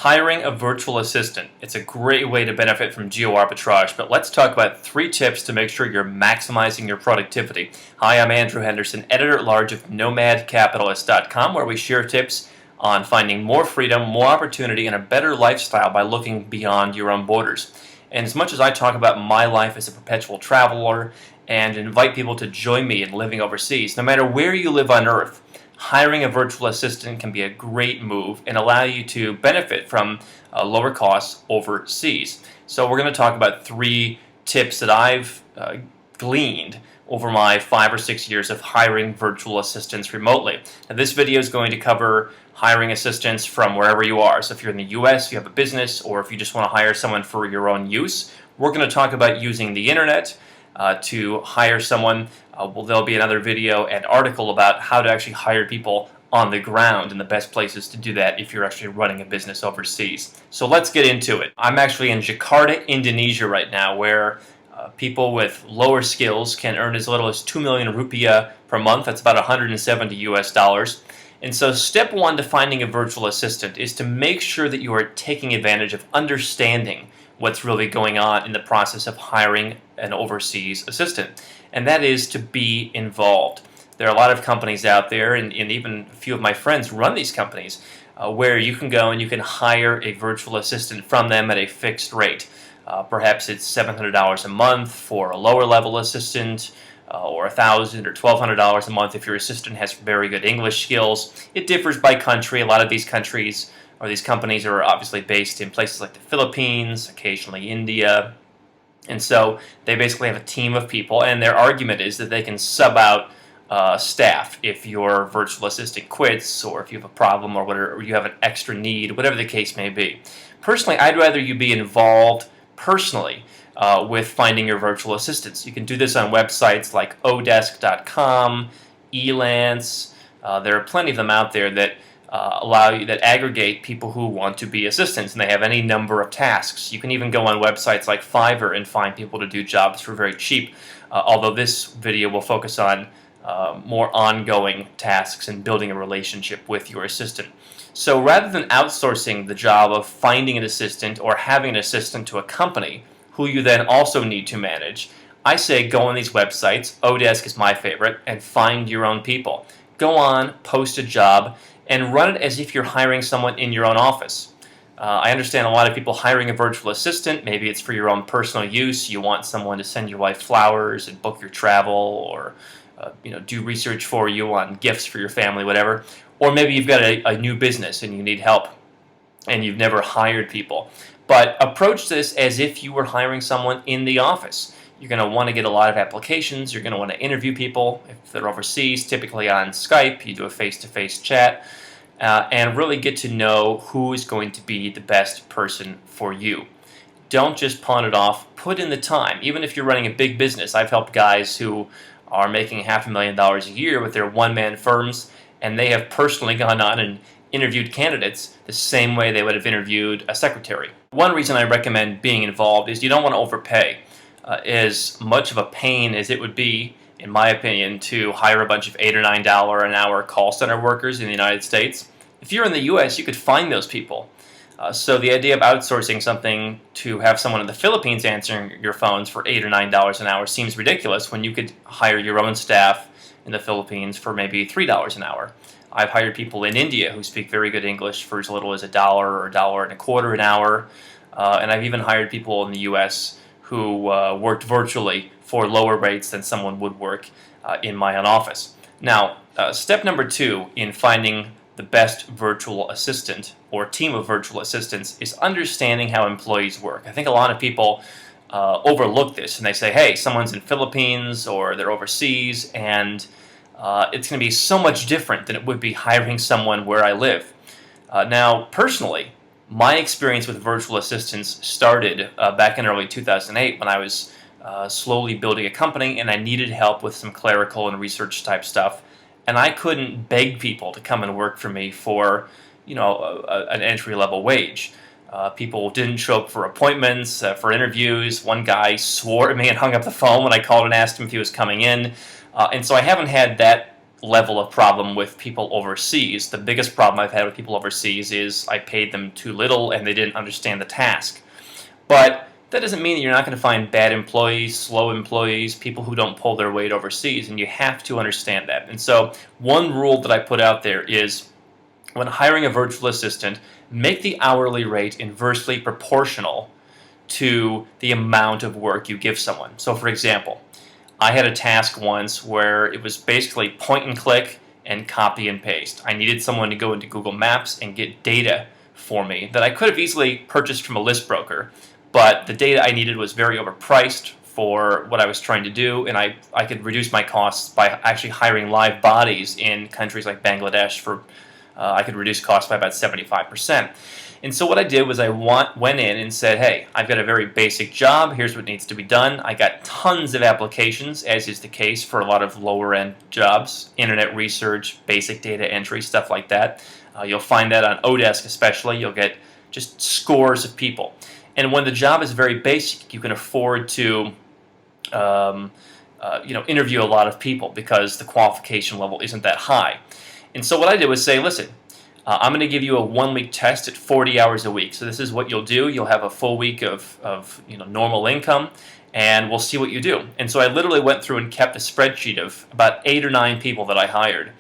Hiring a virtual assistant. It's a great way to benefit from geo arbitrage, but let's talk about 3 tips to make sure you're maximizing your productivity. Hi, I'm Andrew Henderson, editor-at-large of nomadcapitalist.com, where we share tips on finding more freedom, more opportunity, and a better lifestyle by looking beyond your own borders. And as much as I talk about my life as a perpetual traveler and invite people to join me in living overseas, no matter where you live on Earth, hiring a virtual assistant can be a great move and allow you to benefit from lower costs overseas. So we're going to talk about 3 tips that I've gleaned over my 5 or 6 years of hiring virtual assistants remotely. Now, this video is going to cover hiring assistants from wherever you are. So if you're in the US, you have a business, or if you just want to hire someone for your own use, we're going to talk about using the internet to hire someone. There'll be another video and article about how to actually hire people on the ground and the best places to do that if you're actually running a business overseas. So let's get into it. I'm actually in Jakarta, Indonesia right now, where people with lower skills can earn as little as 2 million rupiah per month. That's about 170 US dollars. And so step 1 to finding a virtual assistant is to make sure that you are taking advantage of understanding what's really going on in the process of hiring an overseas assistant. And that is to be involved. There are a lot of companies out there, and even a few of my friends run these companies, where you can go and you can hire a virtual assistant from them at a fixed rate. Perhaps it's $700 a month for a lower level assistant, or $1,000 or $1,200 a month if your assistant has very good English skills. It differs by country. A lot of these countries or these companies are obviously based in places like the Philippines, occasionally India. And so they basically have a team of people, and their argument is that they can sub out staff if your virtual assistant quits, or if you have a problem, or whatever, or you have an extra need, whatever the case may be. Personally, I'd rather you be involved personally with finding your virtual assistants. You can do this on websites like odesk.com, Elance. There are plenty of them out there that that aggregate people who want to be assistants, and they have any number of tasks. You can even go on websites like Fiverr and find people to do jobs for very cheap, although this video will focus on more ongoing tasks and building a relationship with your assistant. So rather than outsourcing the job of finding an assistant or having an assistant to a company who you then also need to manage, I say go on these websites, Odesk is my favorite, and find your own people. Go on, post a job, and run it as if you're hiring someone in your own office. I understand a lot of people hiring a virtual assistant. Maybe it's for your own personal use. You want someone to send your wife flowers and book your travel, or do research for you on gifts for your family, whatever. Or maybe you've got a new business and you need help and you've never hired people. But approach this as if you were hiring someone in the office. You're going to want to get a lot of applications. You're going to want to interview people. If they're overseas, typically on Skype, you do a face-to-face chat, and really get to know who is going to be the best person for you. Don't just pawn it off. Put in the time. Even if you're running a big business, I've helped guys who are making $500,000 a year with their one-man firms, and they have personally gone on and interviewed candidates the same way they would have interviewed a secretary. One reason I recommend being involved is you don't want to overpay. As much of a pain as it would be, in my opinion, to hire a bunch of $8 or $9 an hour call center workers in the United States, if you're in the US, you could find those people. So the idea of outsourcing something to have someone in the Philippines answering your phones for $8 or $9 an hour seems ridiculous when you could hire your own staff in the Philippines for maybe $3 an hour. I've hired people in India who speak very good English for as little as $1 or $1.25 an hour, and I've even hired people in the US who worked virtually for lower rates than someone would work in my own office. Now, step number 2 in finding the best virtual assistant or team of virtual assistants is understanding how employees work. I think a lot of people overlook this, and they say, hey, someone's in Philippines or they're overseas, and it's going to be so much different than it would be hiring someone where I live. Now, personally, my experience with virtual assistants started back in early 2008 when I was slowly building a company and I needed help with some clerical and research type stuff, and I couldn't beg people to come and work for me for an entry-level wage. People didn't show up for appointments, for interviews. One guy swore at me and hung up the phone when I called and asked him if he was coming in. And so I haven't had that level of problem with people overseas. The biggest problem I've had with people overseas is I paid them too little and they didn't understand the task. But that doesn't mean that you're not going to find bad employees, slow employees, people who don't pull their weight overseas, and you have to understand that. And so one rule that I put out there is when hiring a virtual assistant, make the hourly rate inversely proportional to the amount of work you give someone. So for example, I had a task once where it was basically point and click and copy and paste. I needed someone to go into Google Maps and get data for me that I could have easily purchased from a list broker, but the data I needed was very overpriced for what I was trying to do, and I could reduce my costs by actually hiring live bodies in countries like Bangladesh for I could reduce costs by about 75%. And so what I did was I went in and said, hey, I've got a very basic job. Here's what needs to be done. I got tons of applications, as is the case for a lot of lower-end jobs, internet research, basic data entry, stuff like that. You'll find that on Odesk especially. You'll get just scores of people. And when the job is very basic, you can afford to interview a lot of people because the qualification level isn't that high. And so what I did was say, listen, I'm going to give you a 1-week test at 40 hours a week. So this is what you'll do. You'll have a full week of normal income, and we'll see what you do. And so I literally went through and kept a spreadsheet of about 8 or 9 people that I hired.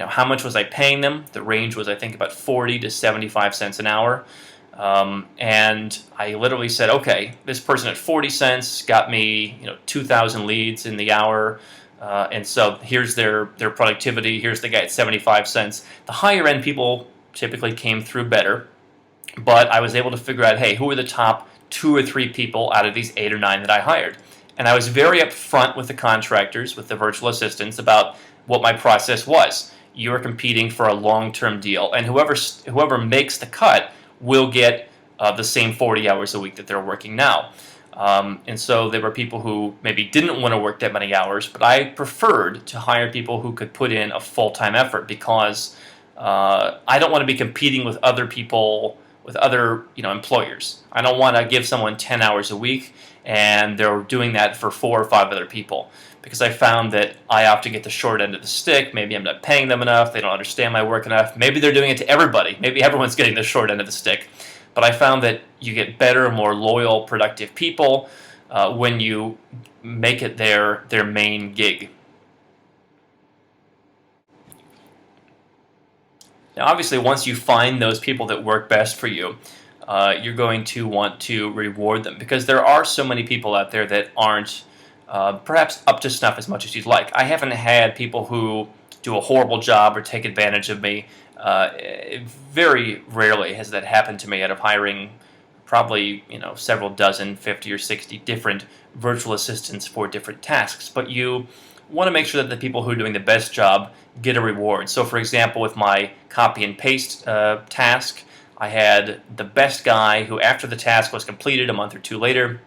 How much was I paying them? The range was, I think, about 40 to 75 cents an hour. And I literally said, okay, this person at 40 cents got me 2,000 leads in the hour. And so here's their productivity. Here's the guy at 75 cents. The higher end people typically came through better, but I was able to figure out, hey, who are the top 2 or 3 people out of these 8 or 9 that I hired? And I was very upfront with the contractors, with the virtual assistants, about what my process was. You are competing for a long-term deal, and whoever makes the cut will get the same 40 hours a week that they're working now. And so there were people who maybe didn't want to work that many hours, but I preferred to hire people who could put in a full-time effort because I don't want to be competing with other people, with other employers. I don't want to give someone 10 hours a week and they're doing that for 4 or 5 other people, because I found that I often get the short end of the stick. Maybe I'm not paying them enough, they don't understand my work enough, maybe they're doing it to everybody, maybe everyone's getting the short end of the stick. But I found that you get better, more loyal, productive people when you make it their main gig. Now, obviously, once you find those people that work best for you, you're going to want to reward them, because there are so many people out there that aren't perhaps up to snuff as much as you'd like. I haven't had people who do a horrible job or take advantage of me. Very rarely has that happened to me out of hiring probably several dozen, 50 or 60 different virtual assistants for different tasks. But you want to make sure that the people who are doing the best job get a reward. So for example, with my copy and paste task, I had the best guy who, after the task was completed a month or 2 later,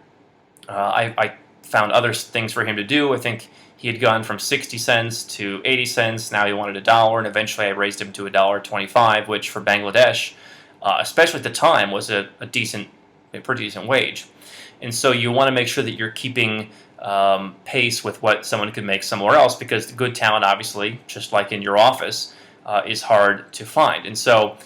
I found other things for him to do. I think he had gone from 60 cents to 80 cents. Now he wanted $1, and eventually I raised him to $1.25, which for Bangladesh, especially at the time, was a pretty decent wage. And so you want to make sure that you're keeping pace with what someone could make somewhere else, because the good talent, obviously, just like in your office, is hard to find. And so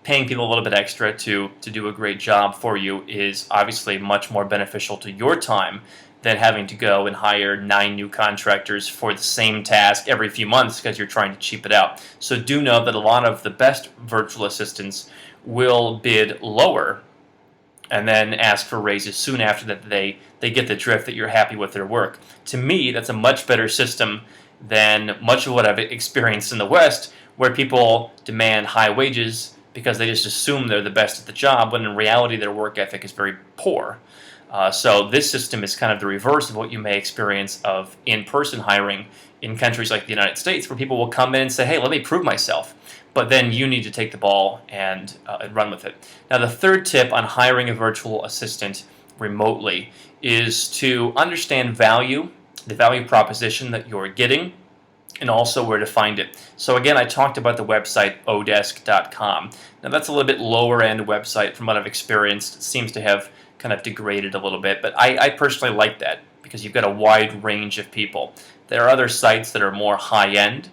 paying people a little bit extra to do a great job for you is obviously much more beneficial to your time than having to go and hire 9 new contractors for the same task every few months because you're trying to cheap it out. So do know that a lot of the best virtual assistants will bid lower and then ask for raises soon after that. They get the drift that you're happy with their work. To me, that's a much better system than much of what I've experienced in the West, where people demand high wages because they just assume they're the best at the job, when in reality their work ethic is very poor. So this system is kind of the reverse of what you may experience of in-person hiring in countries like the United States, where people will come in and say, hey, let me prove myself. But then you need to take the ball and run with it. Now, the third tip on hiring a virtual assistant remotely is to understand value, the value proposition that you're getting, and also where to find it. So again, I talked about the website odesk.com. Now, that's a little bit lower end website from what I've experienced. It seems to have kind of degraded a little bit, but I personally like that because you've got a wide range of people. There are other sites that are more high-end,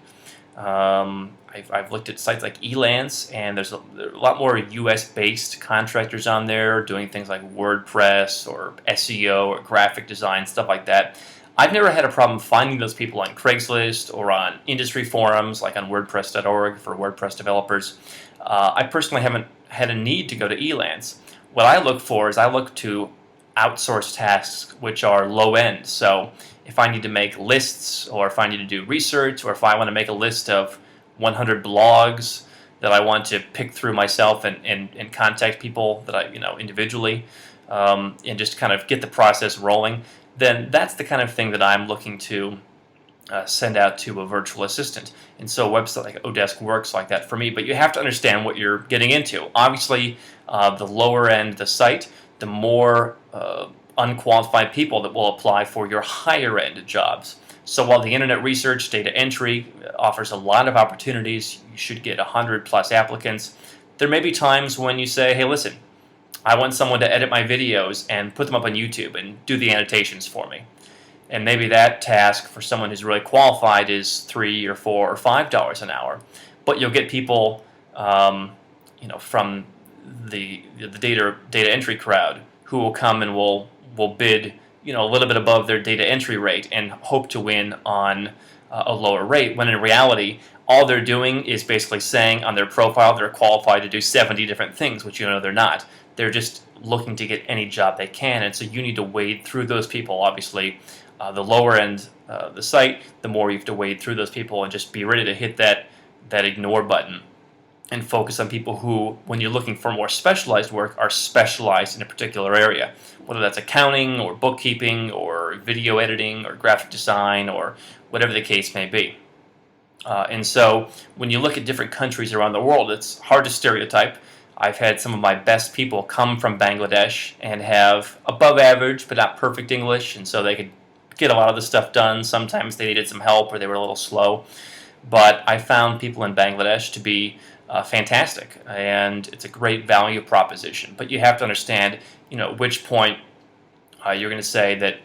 I've looked at sites like Elance, and there's a lot more US-based contractors on there doing things like WordPress or SEO or graphic design, stuff like that. I've never had a problem finding those people on Craigslist or on industry forums like on WordPress.org for WordPress developers. I personally haven't had a need to go to Elance. What I look for is I look to outsource tasks which are low end. So if I need to make lists, or if I need to do research, or if I want to make a list of 100 blogs that I want to pick through myself and contact people that I individually, and just kind of get the process rolling, then that's the kind of thing that I'm looking to send out to a virtual assistant. And so a website like Odesk works like that for me, but you have to understand what you're getting into. Obviously, the lower end the site, the more unqualified people that will apply for your higher end jobs. So while the internet research, data entry offers a lot of opportunities, you should get 100 plus applicants. There may be times when you say, hey, listen, I want someone to edit my videos and put them up on YouTube and do the annotations for me. And maybe that task for someone who's really qualified is $3 or $4 or $5 an hour. But you'll get people, from the data entry crowd who will come and will bid, a little bit above their data entry rate and hope to win on a lower rate. When in reality, all they're doing is basically saying on their profile they're qualified to do 70 different things, which they're not. They're just looking to get any job they can, and so you need to wade through those people. Obviously, the lower end the site, the more you have to wade through those people and just be ready to hit that ignore button and focus on people who, when you're looking for more specialized work, are specialized in a particular area, whether that's accounting or bookkeeping or video editing or graphic design or whatever the case may be. And so when you look at different countries around the world, it's hard to stereotype. I've had some of my best people come from Bangladesh and have above average but not perfect English, and so they could get a lot of the stuff done. Sometimes they needed some help or they were a little slow. But I found people in Bangladesh to be fantastic, and it's a great value proposition. But you have to understand, at which point you're going to say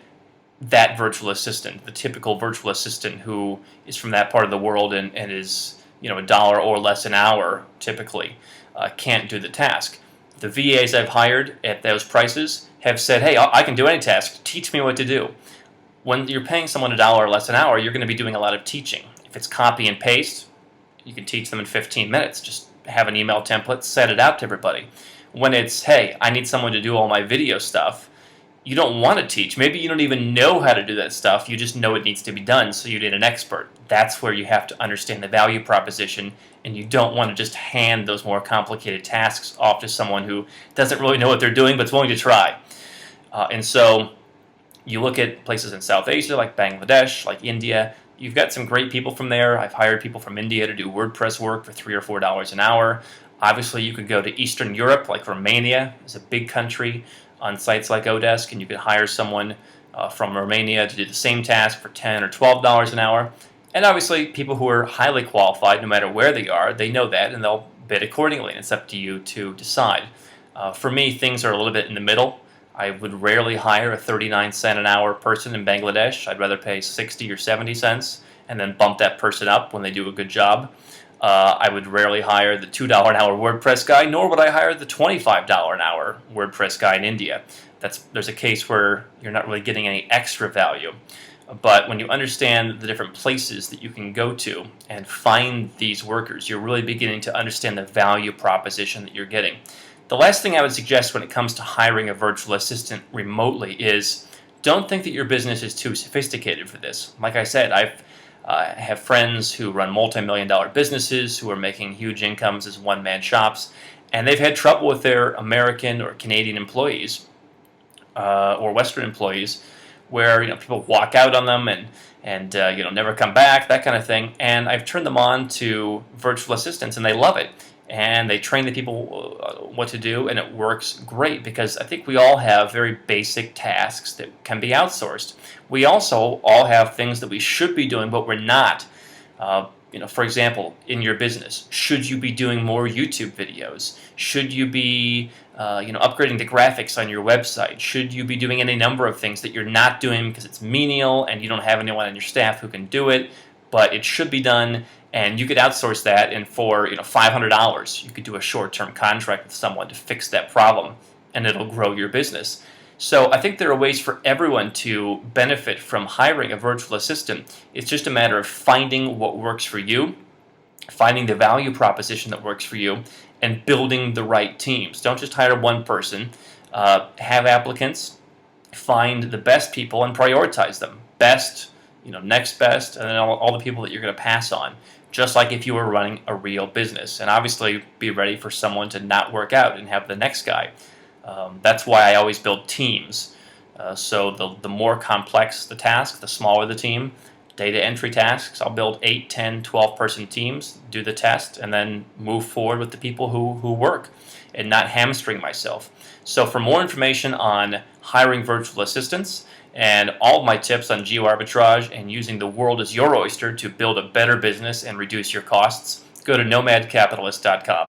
that virtual assistant, the typical virtual assistant who is from that part of the world and is $1 or less an hour typically, can't do the task. The VAs I've hired at those prices have said, hey, I can do any task. Teach me what to do. When you're paying someone $1 or less an hour, you're going to be doing a lot of teaching. If it's copy and paste, you can teach them in 15 minutes. Just have an email template, set it out to everybody. When it's, hey, I need someone to do all my video stuff, you don't want to teach. Maybe you don't even know how to do that stuff. You just know it needs to be done, so you need an expert. That's where you have to understand the value proposition, and you don't want to just hand those more complicated tasks off to someone who doesn't really know what they're doing but is willing to try. And so you look at places in South Asia like Bangladesh, like India. You've got some great people from there. I've hired people from India to do WordPress work for $3 or $4 an hour. Obviously, you could go to Eastern Europe, like Romania is a big country, on sites like Odesk, and you could hire someone from Romania to do the same task for $10 or $12 an hour. And obviously, people who are highly qualified, no matter where they are, they know that, and they'll bid accordingly, and it's up to you to decide. For me, things are a little bit in the middle. I would rarely hire a 39-cent an hour person in Bangladesh. I'd rather pay 60 or 70 cents and then bump that person up when they do a good job. I would rarely hire the $2 an hour WordPress guy, nor would I hire the $25 an hour WordPress guy in India. There's a case where you're not really getting any extra value. But when you understand the different places that you can go to and find these workers, you're really beginning to understand the value proposition that you're getting. The last thing I would suggest when it comes to hiring a virtual assistant remotely is don't think that your business is too sophisticated for this. Like I said, I have friends who run multi-million-dollar businesses who are making huge incomes as one-man shops, and they've had trouble with their American or Canadian employees or Western employees where people walk out on them and never come back, that kind of thing. And I've turned them on to virtual assistants, and they love it. And they train the people what to do, and it works great because I think we all have very basic tasks that can be outsourced. We also all have things that we should be doing, but we're not. For example, in your business, should you be doing more YouTube videos? Should you be upgrading the graphics on your website? Should you be doing any number of things that you're not doing because it's menial and you don't have anyone on your staff who can do it, but it should be done, and you could outsource that, and for $500 you could do a short-term contract with someone to fix that problem, and it'll grow your business. So I think there are ways for everyone to benefit from hiring a virtual assistant. It's just a matter of finding what works for you, finding the value proposition that works for you, and building the right teams. Don't just hire one person. Have applicants, find the best people, and prioritize them. Best, next best, and then all the people that you're going to pass on. Just like if you were running a real business. And obviously be ready for someone to not work out and have the next guy. That's why I always build teams. So the more complex the task, the smaller the team. Data entry tasks, I'll build 8, 10, 12-person teams, do the test, and then move forward with the people who work and not hamstring myself. So for more information on hiring virtual assistants and all of my tips on geo arbitrage and using the world as your oyster to build a better business and reduce your costs, go to nomadcapitalist.com.